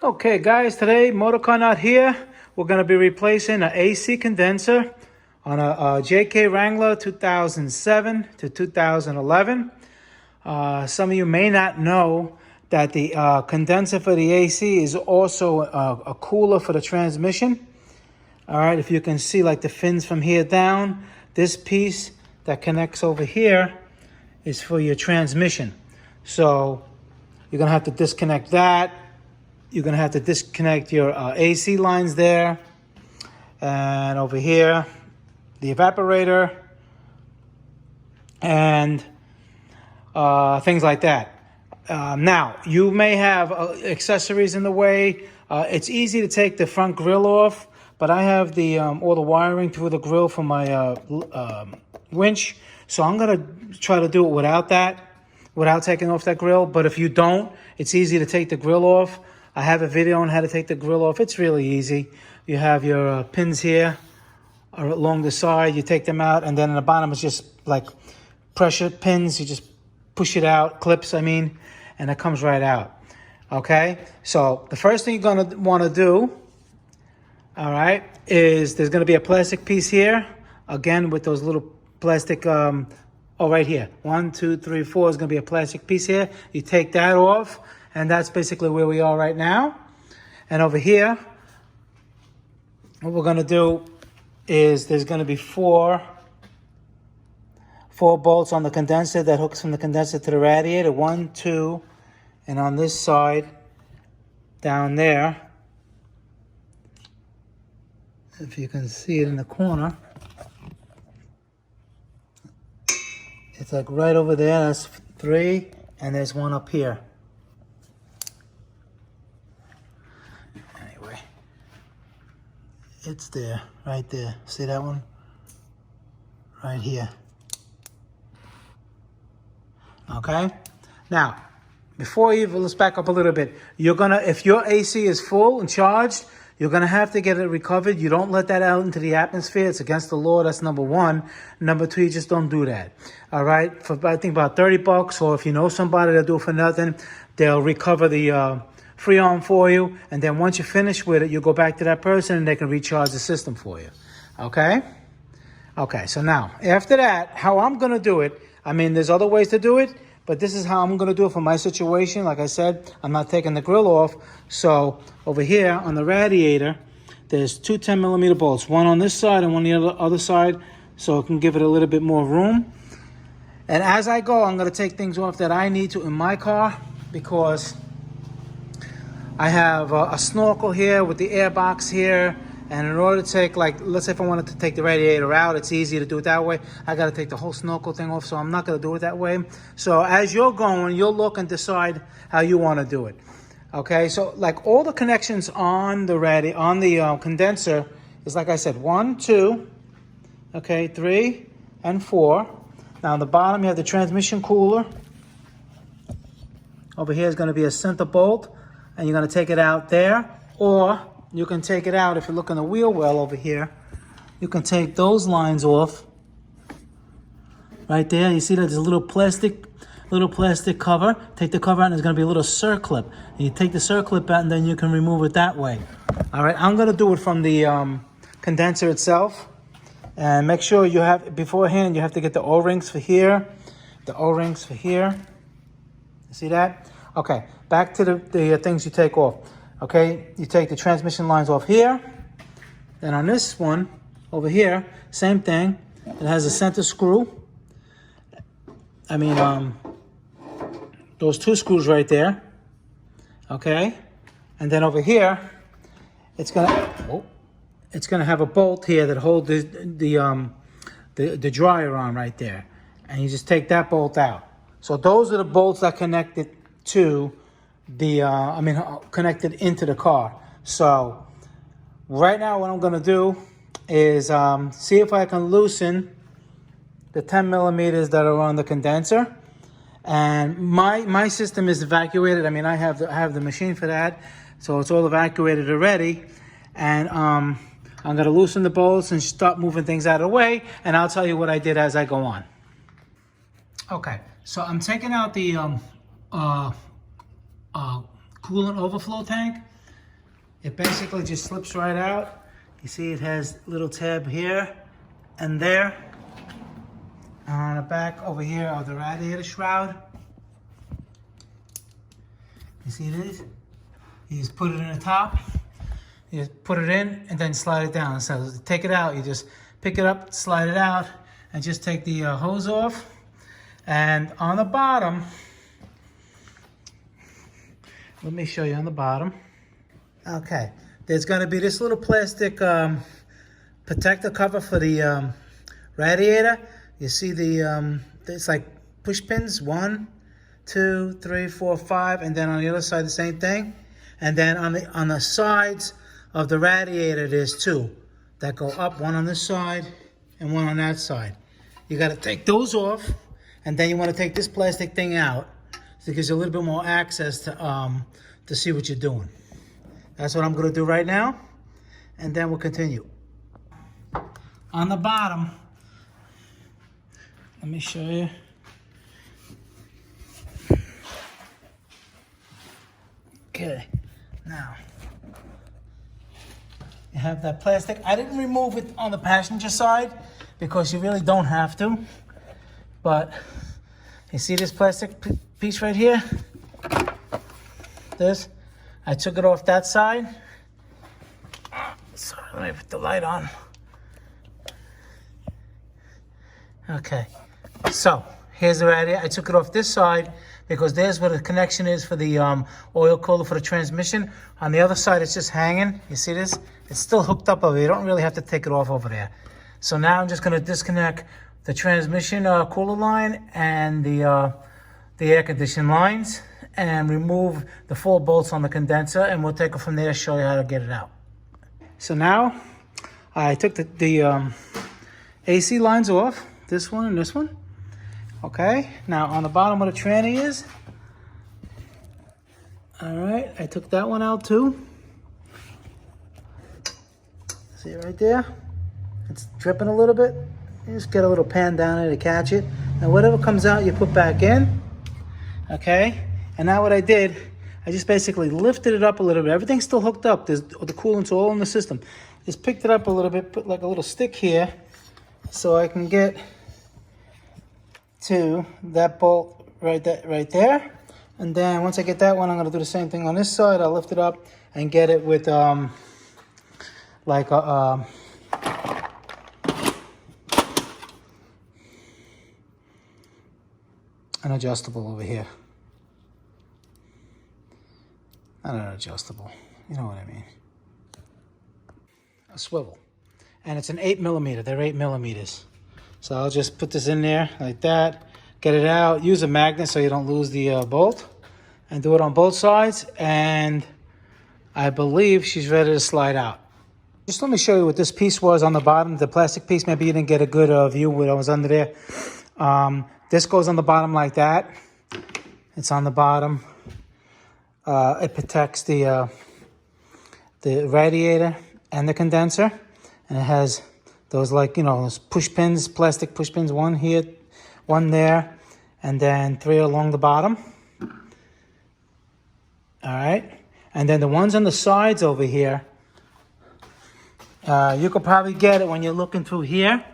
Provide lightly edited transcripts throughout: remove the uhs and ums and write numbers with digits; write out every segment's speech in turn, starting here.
Okay guys, today Motorcar Nut here. We're going to be replacing an AC condenser on a JK Wrangler 2007 to 2011. Some of you may not know that the condenser for the AC is also a cooler for the transmission. All right, if you can see like the fins from here down, this piece that connects over here is for your transmission. So you're going to have to disconnect that. You're going to have to disconnect your AC lines there. And over here, the evaporator. And things like that. Now, you may have accessories in the way. It's easy to take the front grill off. But I have the all the wiring through the grill for my winch. So I'm going to try to do it without that. Without taking off that grill. But if you don't, it's easy to take the grill off. I have a video on how to take the grill off. It's really easy. You have your pins here along the side. You take them out, and then in the bottom is just like pressure pins. You just push it out, clips, I mean, and it comes right out. Okay? So the first thing you're going to want to do, all right, is there's going to be a plastic piece here. Again, with those little plastic, right here. 1, 2, 3, 4 is going to be a plastic piece here. You take that off. And that's basically where we are right now. And over here, what we're going to do is there's going to be four bolts on the condenser that hooks from the condenser to the radiator. 1, 2, and on this side, down there, if you can see it in the corner, it's like right over there. That's 3, and there's one up here. It's there, right there. See that one? Right here. Okay? Now, before you, let's back up a little bit. You're gonna, if your AC is full and charged, you're gonna have to get it recovered. You don't let that out into the atmosphere. It's against the law. That's number one. Number two, you just don't do that. All right? For I think about $30, or if you know somebody that'll do it for nothing, they'll recover the Freon for you, and then once you finish with it, you go back to that person and they can recharge the system for you. Okay? Okay, so now, after that, how I'm going to do it, I mean, there's other ways to do it, but this is how I'm going to do it for my situation. Like I said, I'm not taking the grill off. So over here on the radiator, there's two 10mm bolts, one on this side and one on the other side, so it can give it a little bit more room. And as I go, I'm going to take things off that I need to in my car, because I have a snorkel here with the air box here, and in order to take, like, let's say if I wanted to take the radiator out, it's easy to do it that way. I got to take the whole snorkel thing off, so I'm not going to do it that way. So as you're going, you'll look and decide how you want to do it. Okay, so like all the connections on the condenser is, like I said, 1, 2, okay, 3, and 4. Now on the bottom you have the transmission cooler. Over here is going to be a center bolt. And you're going to take it out there, or you can take it out, if you look in the wheel well over here, you can take those lines off right there. You see that there's a little plastic cover. Take the cover out and there's going to be a little circlip. And you take the circlip out and then you can remove it that way. All right, I'm going to do it from the condenser itself. And make sure you have, beforehand, you have to get the O-rings for here, the O-rings for here. You see that? Okay, back to the things you take off. Okay, you take the transmission lines off here. Then on this one, over here, same thing. It has a center screw. I mean, those two screws right there. Okay, and then over here, it's gonna have a bolt here that holds the dryer on right there. And you just take that bolt out. So those are the bolts that connect it to the, connected into the car. So right now what I'm going to do is see if I can loosen the 10mm that are on the condenser. And my system is evacuated. I mean, I have the machine for that, so it's all evacuated already. And I'm going to loosen the bolts and start moving things out of the way, and I'll tell you what I did as I go on. Okay, so I'm taking out the coolant overflow tank. It basically just slips right out. You see it has a little tab here and there. On the back over here of the radiator shroud. You see this? You just put it in the top. You just put it in and then slide it down. So to take it out, you just pick it up, slide it out, and just take the hose off. And on the bottom, let me show you on the bottom. Okay, there's going to be this little plastic protector cover for the radiator. You see the, it's like push pins, 1, 2, 3, 4, 5, and then on the other side the same thing. And then on the sides of the radiator there's 2 that go up, one on this side and one on that side. You got to take those off, and then you want to take this plastic thing out, so it gives you a little bit more access to see what you're doing. That's what I'm going to do right now, and then we'll continue. On the bottom, let me show you. Okay, now you have that plastic. I didn't remove it on the passenger side because you really don't have to. But you see this plastic piece right here? This? I took it off that side. Sorry, let me put the light on. Okay, so here's the radiator. I took it off this side because there's where the connection is for the oil cooler for the transmission. On the other side, it's just hanging. You see this? It's still hooked up over here. You don't really have to take it off over there. So now I'm just going to disconnect the transmission cooler line and the air conditioning lines, and remove the 4 bolts on the condenser, and we'll take it from there, show you how to get it out. So now I took the AC lines off, this one and this one. Okay, now on the bottom where the tranny is, all right, I took that one out too. See it right there? It's dripping a little bit. You just get a little pan down there to catch it. And whatever comes out, you put back in. Okay, and now what I did, I just basically lifted it up a little bit. Everything's still hooked up. The coolant's all in the system. Just picked it up a little bit, put like a little stick here, so I can get to that bolt right there. And then once I get that one, I'm gonna do the same thing on this side. I'll lift it up and get it with like a an adjustable over here. Not an adjustable, you know what I mean. A swivel. And it's an 8mm, they're 8mm. So I'll just put this in there like that, get it out, use a magnet so you don't lose the bolt, and do it on both sides, and I believe she's ready to slide out. Just let me show you what this piece was on the bottom, the plastic piece. Maybe you didn't get a good view when I was under there. This goes on the bottom like that. It's on the bottom. It protects the radiator and the condenser, and it has those, like, you know, those push pins, plastic push pins, 1 here, 1 there, and then 3 along the bottom. All right, and then the ones on the sides over here, you could probably get it when you're looking through here,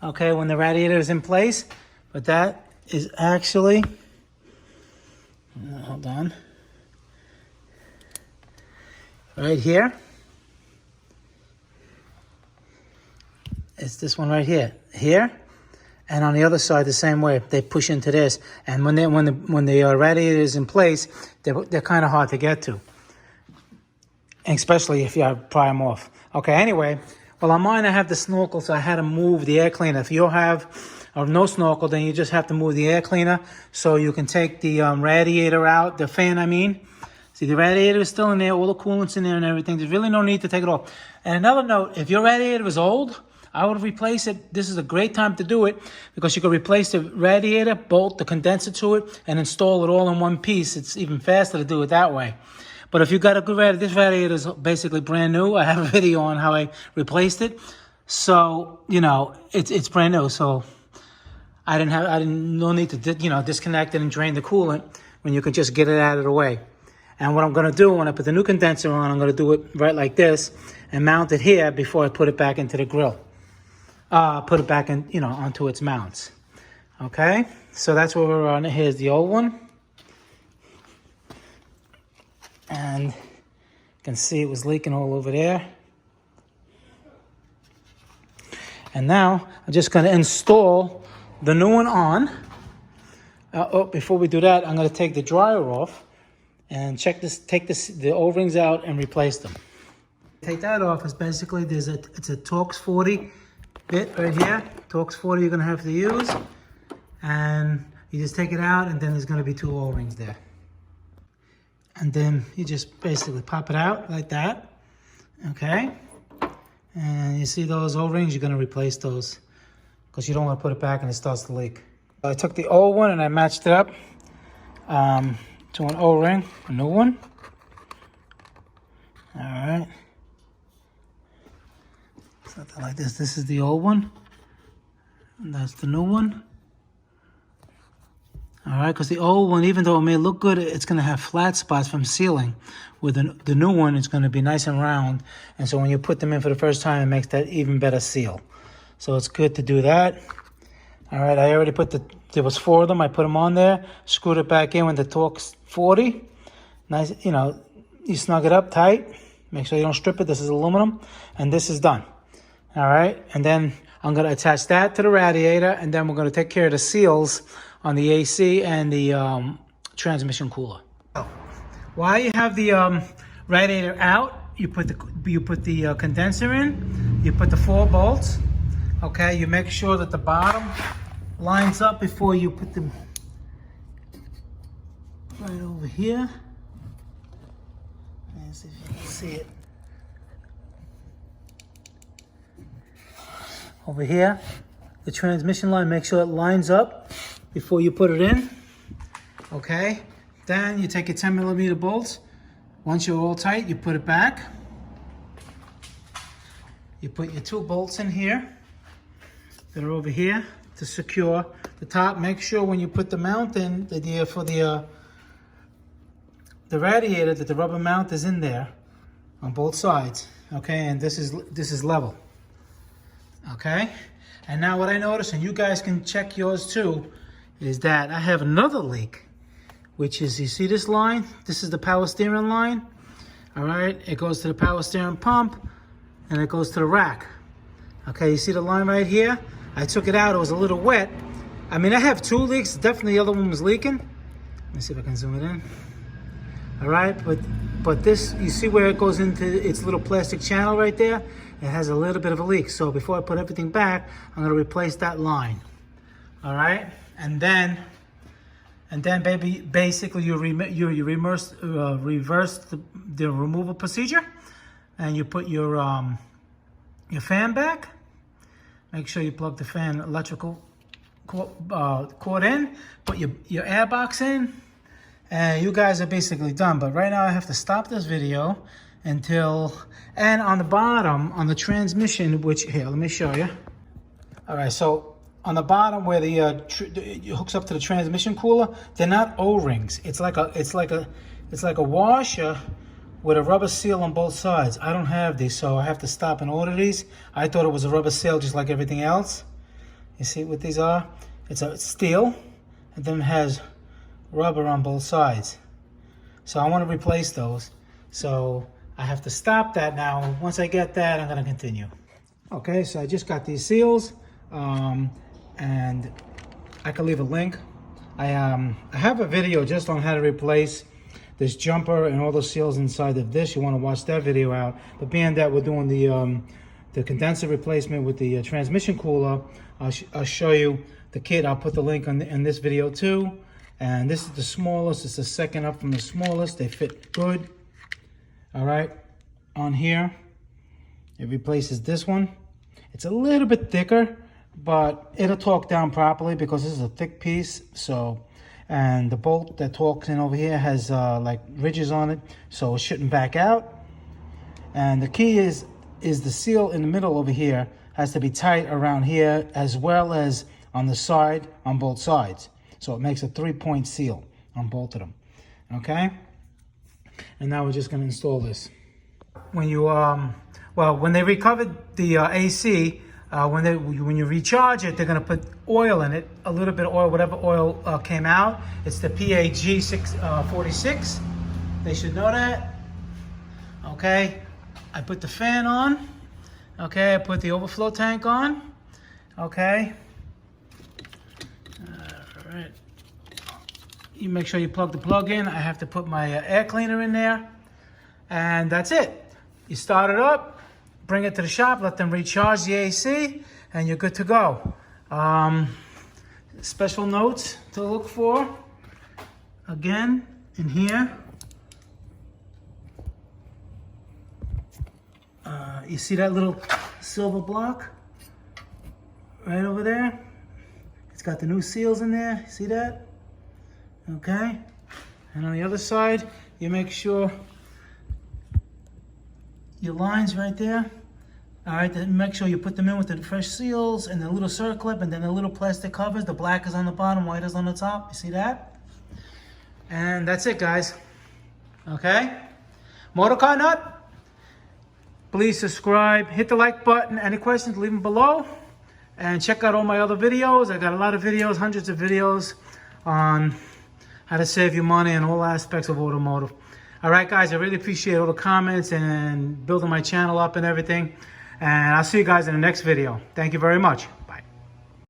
okay, when the radiator is in place, but that is actually, hold on, right here. It's this one right here, and on the other side the same way. They push into this, and when the radiator is in place, they're kind of hard to get to, especially if you pry them off. Okay, anyway, well, on mine I have the snorkel, so I had to move the air cleaner. If you have no snorkel, then you just have to move the air cleaner so you can take the radiator out, the fan I mean. See, the radiator is still in there, all the coolant's in there and everything. There's really no need to take it off. And another note, if your radiator is old, I would replace it. This is a great time to do it because you can replace the radiator, bolt the condenser to it, and install it all in one piece. It's even faster to do it that way. But if you got a good radiator, this radiator is basically brand new. I have a video on how I replaced it. So, you know, it's brand new. So no need to, you know, disconnect it and drain the coolant when you can just get it out of the way. And what I'm going to do when I put the new condenser on, I'm going to do it right like this and mount it here before I put it back into the grill. Put it back in, onto its mounts. Okay, so that's where we're on. Here's the old one. And you can see it was leaking all over there. And now I'm just going to install the new one on. Before we do that, I'm going to take the dryer off and take the O-rings out and replace them. Take that off is basically it's a Torx 40 bit right here. Torx 40 you're going to have to use. And you just take it out, and then there's going to be 2 O-rings there. And then you just basically pop it out like that. Okay. And you see those O-rings, you're going to replace those because you don't want to put it back and it starts to leak. I took the old one and I matched it up to an O-ring, a new one. All right. Something like this. This is the old one. And that's the new one. All right, because the old one, even though it may look good, it's going to have flat spots from sealing. With the new one, it's going to be nice and round. And so when you put them in for the first time, it makes that even better seal. So it's good to do that. All right, I already there was 4 of them. I put them on there, screwed it back in with the Torx 40. Nice, you snug it up tight. Make sure you don't strip it. This is aluminum. And this is done. All right, and then I'm going to attach that to the radiator, and then we're going to take care of the seals on the AC and the transmission cooler. While you have the radiator out, you put the condenser in. You put the 4 bolts. Okay, you make sure that the bottom lines up before you put them right over here. Let's see if you can see it. Over here, the transmission line, make sure it lines up before you put it in. Okay, then you take your 10mm bolts. Once you're all tight, you put it back. You put your 2 bolts in here that are over here to secure the top. Make sure when you put the mount in for the radiator that the rubber mount is in there on both sides. Okay, and this is level. Okay, and now what I noticed, and you guys can check yours too, is that I have another leak, which is, you see this line? This is the power steering line. All right, it goes to the power steering pump and it goes to the rack. Okay, you see the line right here? I took it out, it was a little wet. I mean, I have 2 leaks, definitely the other one was leaking. Let me see if I can zoom it in. All right, but this, you see where it goes into its little plastic channel right there? It has a little bit of a leak. So before I put everything back, I'm gonna replace that line. All right, and then basically you reverse the removal procedure, and you put your fan back. Make sure you plug the fan electrical cord in. Put your air box in, and you guys are basically done. But right now I have to stop this video and on the bottom, on the transmission, which, here, let me show you. All right, so on the bottom where it hooks up to the transmission cooler, they're not O-rings. It's like a washer with a rubber seal on both sides. I don't have these, so I have to stop and order these. I thought it was a rubber seal just like everything else. You see what these are? It's steel, and then it has rubber on both sides. So I want to replace those. So I have to stop that now. Once I get that, I'm going to continue. Okay, so I just got these seals, and I can leave a link. I have a video just on how to replace this jumper and all the seals inside of this. You want to watch that video out. But being that we're doing the condenser replacement with the transmission cooler, I'll show you the kit. I'll put the link in this video too. And this is the smallest. It's the second up from the smallest. They fit good. All right, on here, it replaces this one. It's a little bit thicker, but it'll torque down properly because this is a thick piece. So, and the bolt that torques in over here has like ridges on it, so it shouldn't back out. And the key is the seal in the middle over here has to be tight around here as well as on the side, on both sides. So it makes a 3-point seal on both of them, okay? And now we're just going to install this. When you, when they recovered the AC, when you recharge it, they're going to put oil in it, a little bit of oil, whatever oil came out. It's the PAG 646. They should know that. Okay, I put the fan on. Okay, I put the overflow tank on. Okay. All right. You make sure you plug the plug in. I have to put my air cleaner in there. And that's it. You start it up, bring it to the shop, let them recharge the AC, and you're good to go. Special notes to look for. Again, in here. You see that little silver block right over there? It's got the new seals in there. See that? Okay. And on the other side, you make sure your lines right there. All right, then make sure you put them in with the fresh seals and the little circlip and then the little plastic covers. The black is on the bottom, white is on the top. You see that? And that's it, guys. Okay? Motorcar Nut. Please subscribe, hit the like button. Any questions, leave them below. And check out all my other videos. I got a lot of videos, hundreds of videos on how to save you money in all aspects of automotive. All right, guys, I really appreciate all the comments and building my channel up and everything. And I'll see you guys in the next video. Thank you very much.